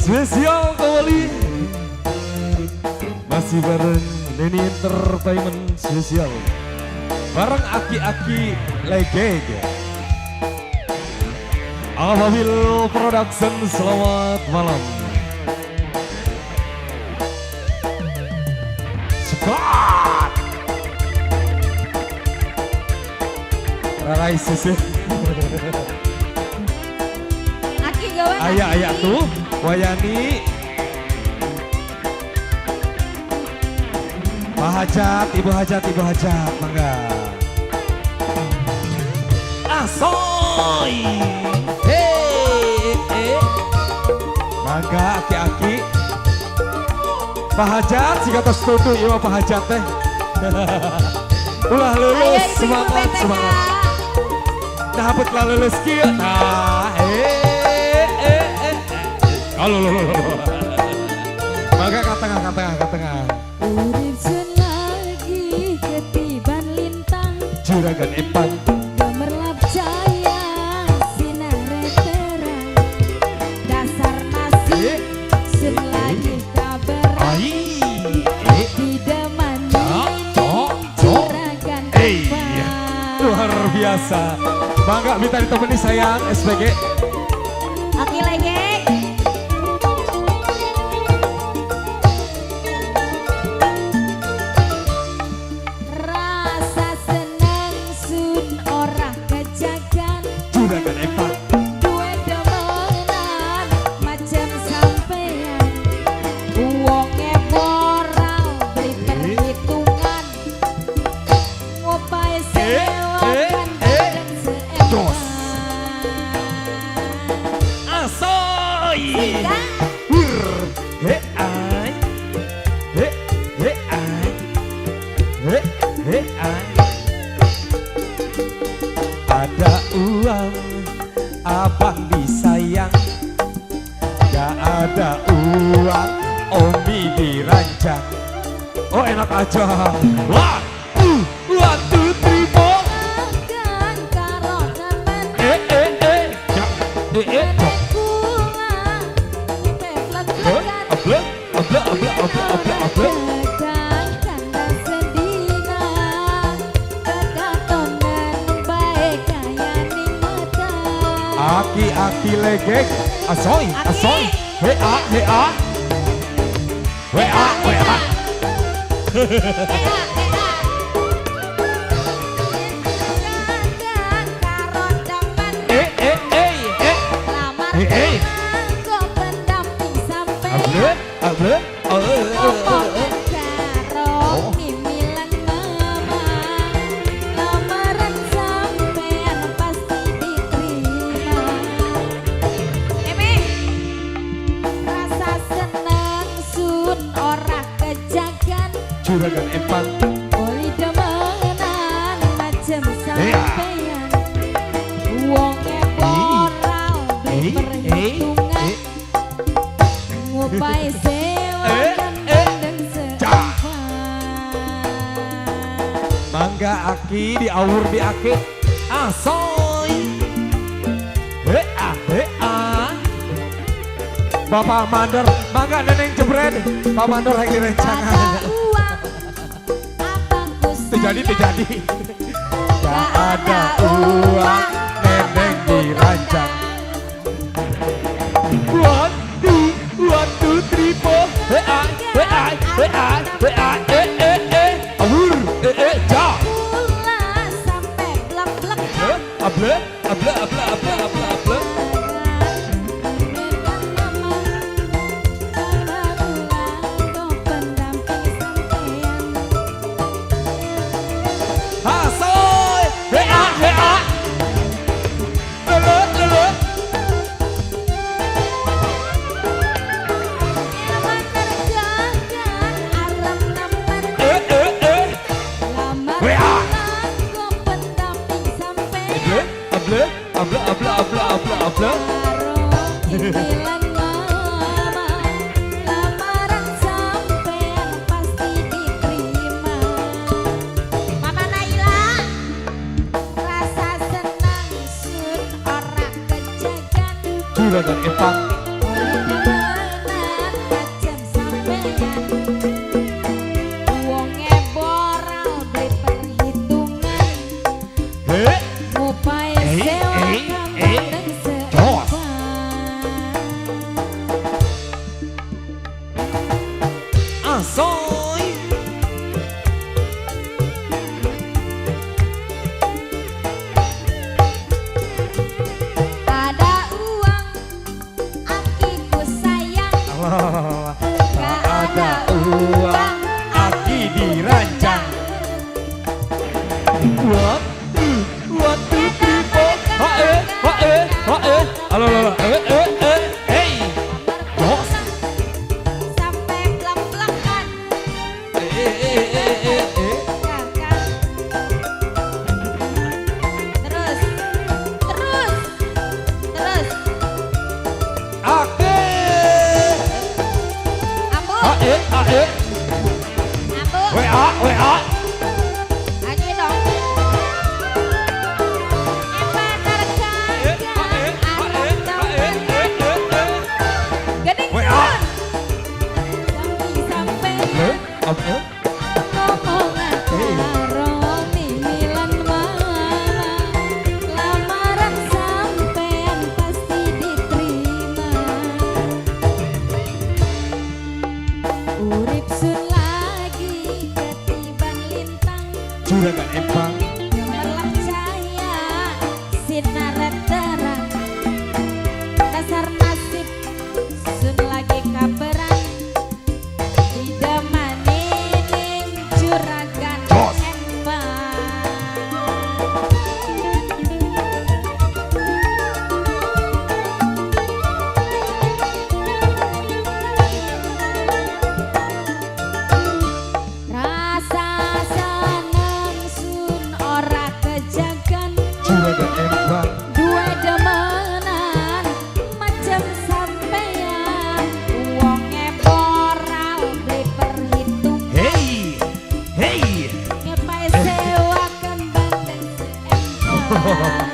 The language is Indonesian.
Spesial kembali masih bareng Denny Entertainment spesial bareng Aki-Aki Legeg Alhamil Production. Selamat malam. Cepat Rarai sisi Aki gawan ayah tuh Wayani Pak Hajat, Ibu Hajat, mangga. Asoy, mangga Aki-Aki. Pak Hajat, si kata setuju, iya Pak Hajat teh. Ulah lulus, semangat. Nah, betul lulus kia. Nah, Halo. Mangga ke tengah. Urip sun lagi ketiban lintang Juragan Epan gemerlap cahaya sinar terang dasar nasi sun lagi kabar didemani juragan Epan. Luar biasa. Bangga minta ditemani sayang SPG Aki lagi rasa senang sun orang kejagan Juragan Epan dua demenan macam sampean uangnya boral beli perhitungan ngopai sewakan dan Dos. seempat Asoy Ada uang abang disayang, gak ada uang Omi dirancang. Oh enak aja. One, two, three, four. makan karo temen Ya, nenek kula peplet-pletan Ablek. Kadang kandang sedina kedatonan baik kaya ning mata Aki-Aki Legeg Asoy WA Kadang karo demen lamar kanggo pendamping sampeyan Ablek Omongan karo mimilan mama lamaran sampean pasti diterima. Rasa seneng sun ora kejagan Juragan Epan oli demenan macem sampean wonge moral beli perhitungan ngopai sewa dan seempat. Mangga Aki diawur di Aki Asoy Bapak Mandor mangga neneng jebret Pak Mandor lagi Ada rencangan uang abang Gusti Terjadi Gak ada uang neneng dirancang. One, two, three, four. Awur, ja. Pula sampai blek-blek Able. Hasoy, Lele. Able. Lamaran sampean pasti diterima. Mama Naila rasa senang sun ora kejagan Juragan Epan soy. Ada uang, akiku sayang. Allah. Gak Ada uang, aki dirancang. What two people? Halo, hey, bos. Sampai blak-blakan. Kakak. Terus. Ake, Ambu. Ambu, Ambu. WA. Lagi dong. Bener kagak anak dompet gedeng WA. sampai Apa? ngomongan karo mimilan malah lamaran sampean pasti diterima. Urip sun lagi ketiban lintang. Juragan Empang. Gemerlap cahaya sinar terang. Dasar nasib sun lagi kaperan. Didemani ning juragan Bos. Empang. Rasa seneng sun ora kejagan. Juragan Empang. Dua demenan macam sampean. Uangnya moral beli perhitung. Hey. Ngepai sewakan bandeng si Empang.